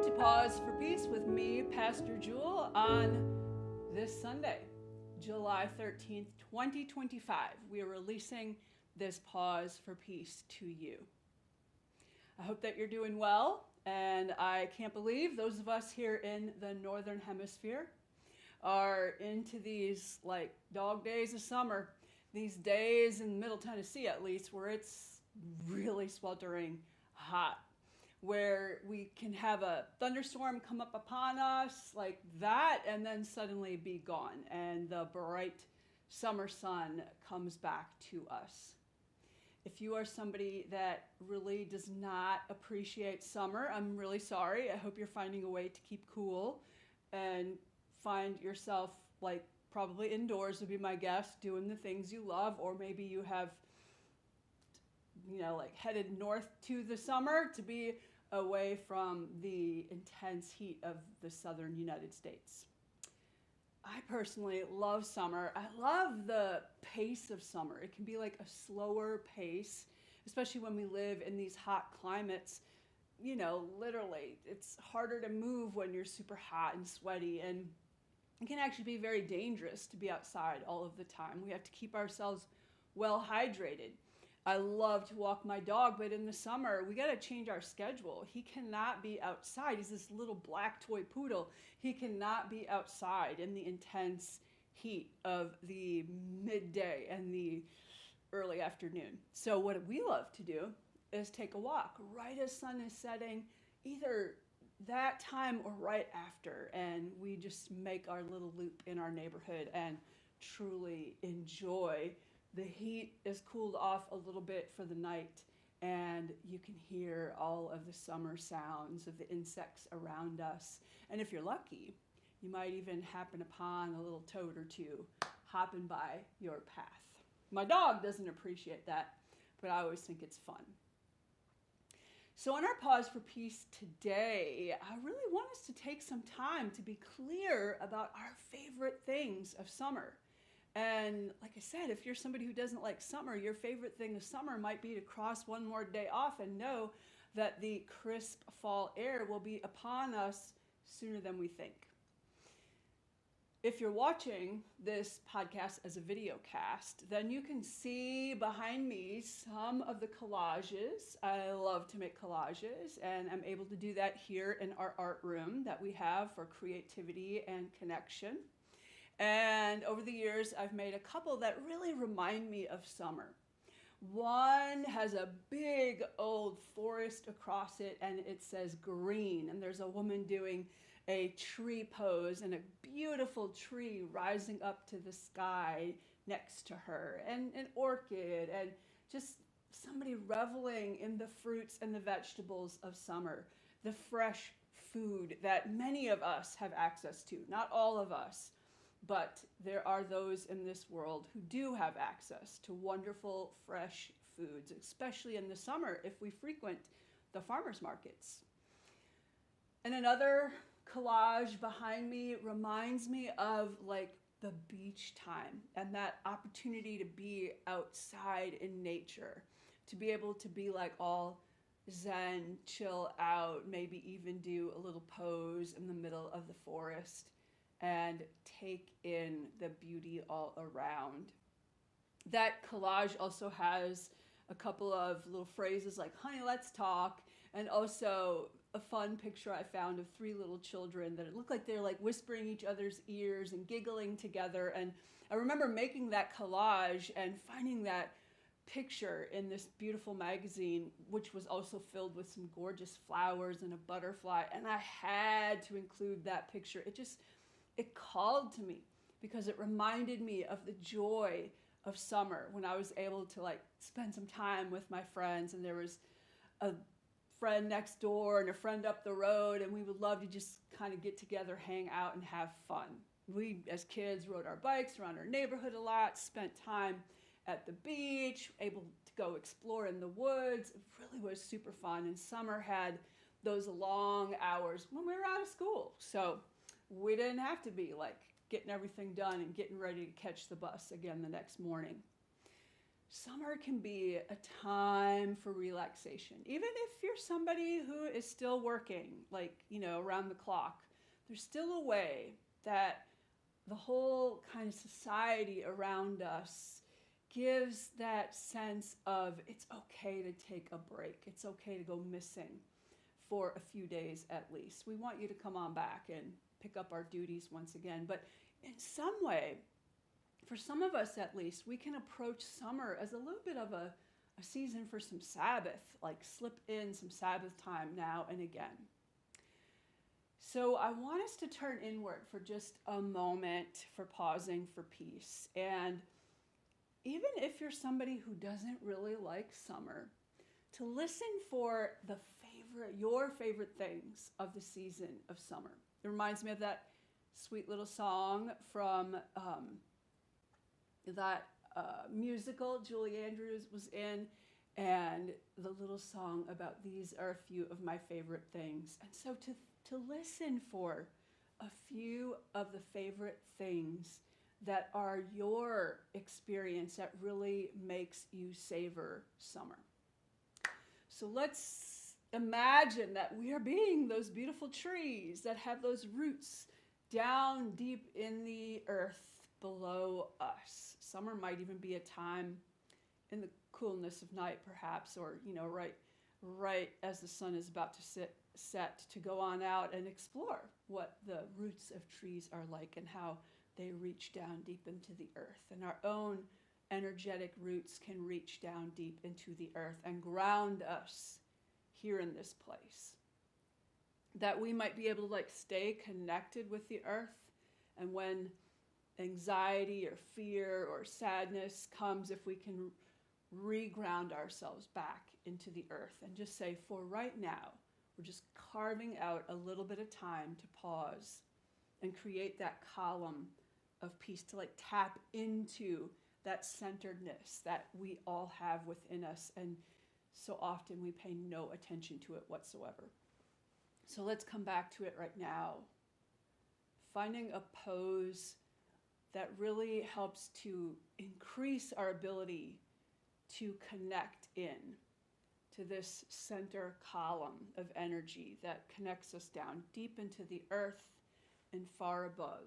Welcome to Pause for Peace with me, Pastor Jule, on this Sunday, July 13th, 2025. We are releasing this Pause for Peace to you. I hope that you're doing well, and I can't believe those of us here in the Northern Hemisphere are into these like dog days of summer, these days in Middle Tennessee at least, where it's really sweltering hot, where we can have a thunderstorm come up upon us like that and then suddenly be gone, and the bright summer sun comes back to us. If you are somebody that really does not appreciate summer, I'm really sorry. I hope you're finding a way to keep cool and find yourself like probably indoors would be my guess, doing the things you love, or maybe you have like headed north to the summer to be away from the intense heat of the southern United States. I personally love summer. I love the pace of summer. It can be like a slower pace, especially when we live in these hot climates. Literally, it's harder to move when you're super hot and sweaty, and it can actually be very dangerous to be outside all of the time. We have to keep ourselves well hydrated. I love to walk my dog, but in the summer, we got to change our schedule. He cannot be outside. He's this little black toy poodle. He cannot be outside in the intense heat of the midday and the early afternoon. So what we love to do is take a walk right as sun is setting, either that time or right after, and we just make our little loop in our neighborhood and truly enjoy. The heat is cooled off a little bit for the night, and you can hear all of the summer sounds of the insects around us. And if you're lucky, you might even happen upon a little toad or two hopping by your path. My dog doesn't appreciate that, but I always think it's fun. So on our Pause for Peace today, I really want us to take some time to be clear about our favorite things of summer. And like I said, if you're somebody who doesn't like summer, your favorite thing of summer might be to cross one more day off and know that the crisp fall air will be upon us sooner than we think. If you're watching this podcast as a video cast, then you can see behind me some of the collages. I love to make collages, and I'm able to do that here in our art room that we have for creativity and connection. And over the years, I've made a couple that really remind me of summer. One has a big old forest across it, and it says green. And there's a woman doing a tree pose and a beautiful tree rising up to the sky next to her, and an orchid, and just somebody reveling in the fruits and the vegetables of summer, the fresh food that many of us have access to, not all of us. But there are those in this world who do have access to wonderful, fresh foods, especially in the summer if we frequent the farmers markets. And another collage behind me reminds me of like the beach time and that opportunity to be outside in nature, to be able to be like all zen, chill out, maybe even do a little pose in the middle of the forest and take in the beauty all around. That collage also has a couple of little phrases like, honey, let's talk, and also a fun picture I found of three little children that it looked like they're like whispering each other's ears and giggling together. And I remember making that collage and finding that picture in this beautiful magazine, which was also filled with some gorgeous flowers and a butterfly, and I had to include that picture. It called to me because it reminded me of the joy of summer when I was able to like spend some time with my friends, and there was a friend next door and a friend up the road, and we would love to just kind of get together, hang out, and have fun. We, as kids, rode our bikes around our neighborhood a lot, spent time at the beach, able to go explore in the woods. It really was super fun, and summer had those long hours when we were out of school. So we didn't have to be like getting everything done and getting ready to catch the bus again the next morning. summer can be a time for relaxation. Even if you're somebody who is still working, like, around the clock, there's still a way that the whole kind of society around us gives that sense of it's okay to take a break. It's okay to go missing for a few days at least. We want you to come on back and pick up our duties once again. But in some way, for some of us at least, we can approach summer as a little bit of a season for some Sabbath, like slip in some Sabbath time now and again. So I want us to turn inward for just a moment for pausing for peace. And even if you're somebody who doesn't really like summer, to listen for your favorite things of the season of summer. It reminds me of that sweet little song from that musical Julie Andrews was in, and the little song about these are a few of my favorite things. And so to listen for a few of the favorite things that are your experience that really makes you savor summer. So let's imagine that we are being those beautiful trees that have those roots down deep in the earth below us. Summer might even be a time in the coolness of night, perhaps, or right as the sun is about to set to go on out and explore what the roots of trees are like and how they reach down deep into the earth. And our own energetic roots can reach down deep into the earth and ground us here in this place. That we might be able to stay connected with the earth, and when anxiety or fear or sadness comes, if we can reground ourselves back into the earth and just say, for right now, we're just carving out a little bit of time to pause and create that column of peace, to tap into that centeredness that we all have within us, and so often we pay no attention to it whatsoever. So let's come back to it right now. Finding a pose that really helps to increase our ability to connect in to this center column of energy that connects us down deep into the earth and far above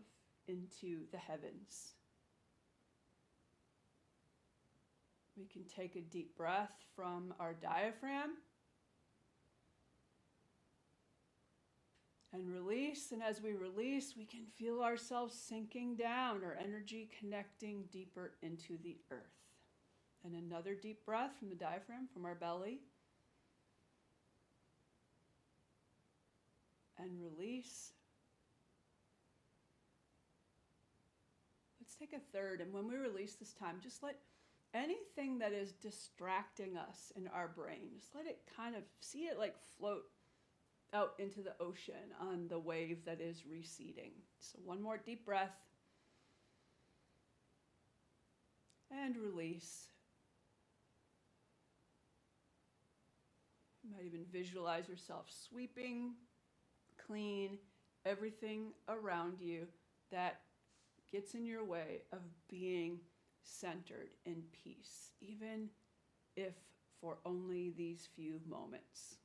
into the heavens. We can take a deep breath from our diaphragm and release. And as we release, we can feel ourselves sinking down, our energy connecting deeper into the earth. And another deep breath from the diaphragm, from our belly. And release. Let's take a third. And when we release this time, just let anything that is distracting us in our brain, just let it see it float out into the ocean on the wave that is receding. So one more deep breath. And release. You might even visualize yourself sweeping clean everything around you that gets in your way of being centered in peace, even if for only these few moments.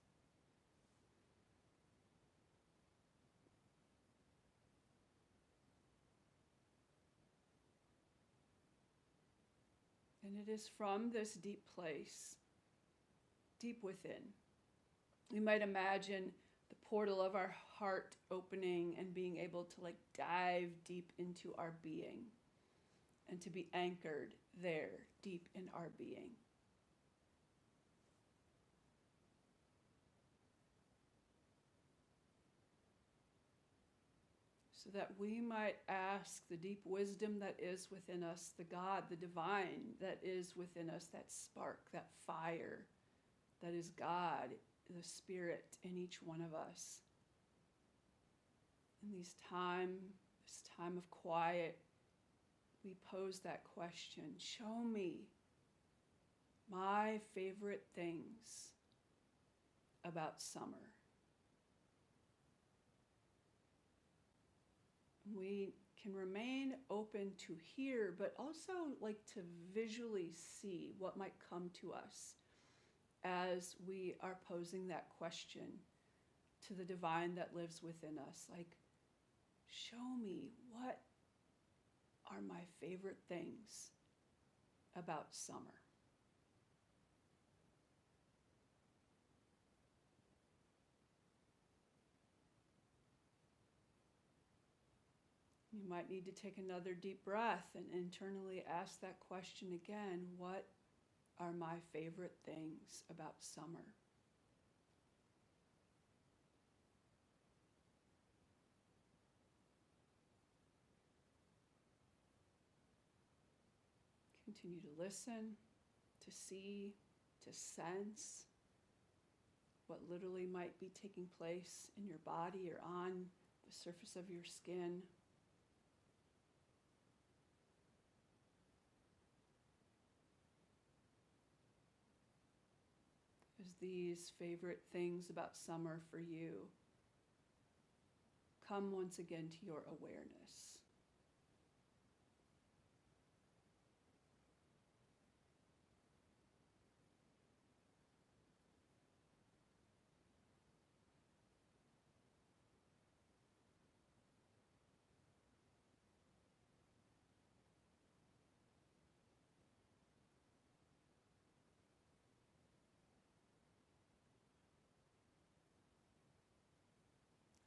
And it is from this deep place, deep within, we might imagine the portal of our heart opening and being able to dive deep into our being and to be anchored there deep in our being. So that we might ask the deep wisdom that is within us, the God, the divine that is within us, that spark, that fire that is God, the Spirit in each one of us. In this time of quiet, we pose that question: show me my favorite things about summer. We can remain open to hear, but also like to visually see what might come to us as we are posing that question to the divine that lives within us. Like, show me, what are my favorite things about summer? You might need to take another deep breath and internally ask that question again. What are my favorite things about summer? Continue to listen, to see, to sense what literally might be taking place in your body or on the surface of your skin. As these favorite things about summer for you come once again to your awareness.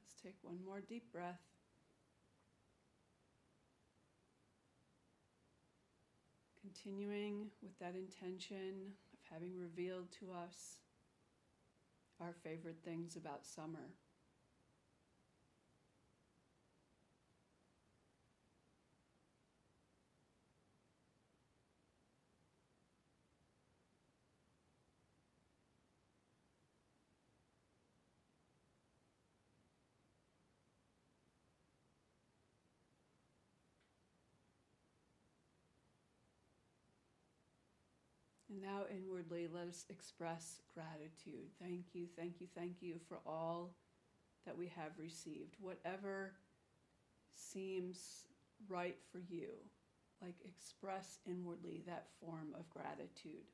Let's take one more deep breath. Continuing with that intention of having revealed to us our favorite things about summer. And now inwardly, let us express gratitude. Thank you, thank you, thank you for all that we have received. Whatever seems right for you, like express inwardly that form of gratitude.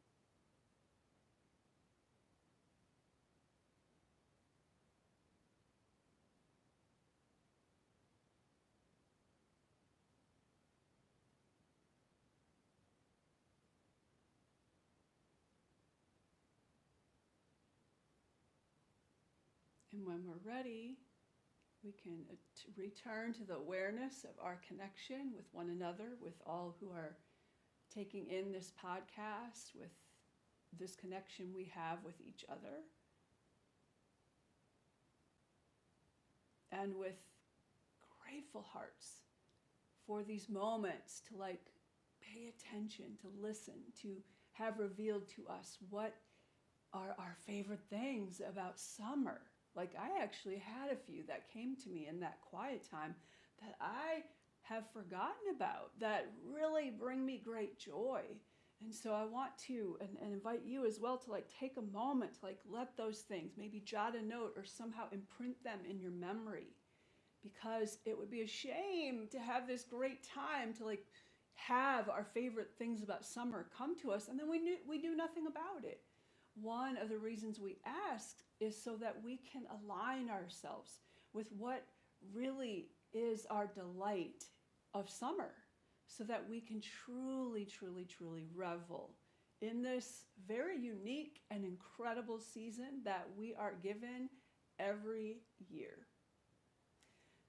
And when we're ready, we can return to the awareness of our connection with one another, with all who are taking in this podcast, with this connection we have with each other. And with grateful hearts for these moments to pay attention, to listen, to have revealed to us what are our favorite things about summer. I actually had a few that came to me in that quiet time that I have forgotten about that really bring me great joy. And so I want to and invite you as well to take a moment to let those things, maybe jot a note or somehow imprint them in your memory, because it would be a shame to have this great time to have our favorite things about summer come to us and then we do nothing about it. One of the reasons we asked is so that we can align ourselves with what really is our delight of summer, so that we can truly, truly, truly revel in this very unique and incredible season that we are given every year.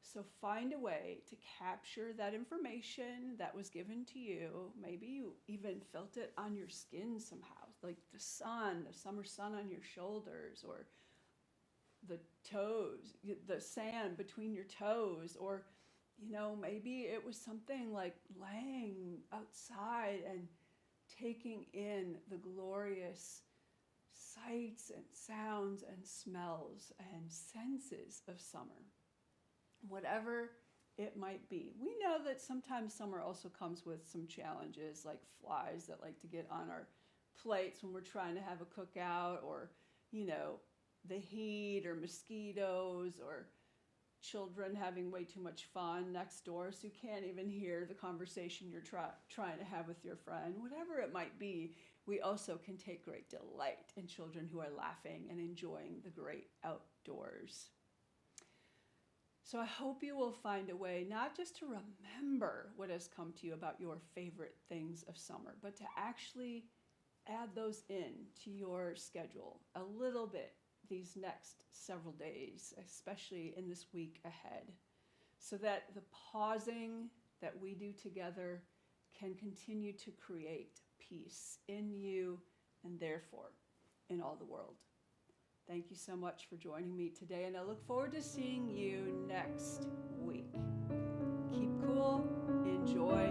So find a way to capture that information that was given to you. Maybe you even felt it on your skin somehow, like the sun, the summer sun on your shoulders, or the toes, the sand between your toes, or maybe it was something like laying outside and taking in the glorious sights and sounds and smells and senses of summer. Whatever it might be. We know that sometimes summer also comes with some challenges, like flies that like to get on our plates when we're trying to have a cookout, or the heat, or mosquitoes, or children having way too much fun next door so you can't even hear the conversation you're trying to have with your friend, whatever it might be, we also can take great delight in children who are laughing and enjoying the great outdoors. So I hope you will find a way not just to remember what has come to you about your favorite things of summer, but to actually add those in to your schedule a little bit these next several days, especially in this week ahead, so that the pausing that we do together can continue to create peace in you and therefore in all the world. Thank you so much for joining me today, and I look forward to seeing you next week. Keep cool, enjoy,